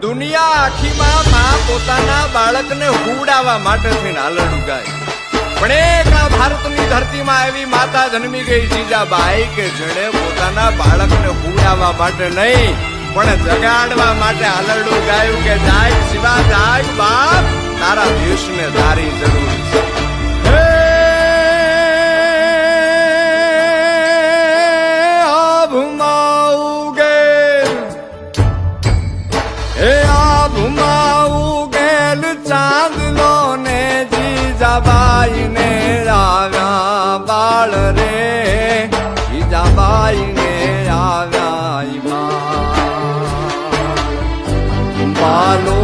દુનિયા આખીમાં માં પોતાના બાળકને હુવડાવવા માટે થઈને હાલરડું ગાય. પણ એક આ ભારતની ધરતીમાં એવી માતા જન્મી ગઈ જીજાબાઈ કે જેણે પોતાના બાળકને હુવડાવવા માટે નહીં પણ જગાડવા માટે હાલરડું ગાયું કે જાગ શિવા જાગ બાપ, તારા દેશને તારી જરૂર છે. ચાંદલો ને જીજાબાઈ ને આવ્યા બાળ રે, જીજાબાઈ ને આવ્યા બાલો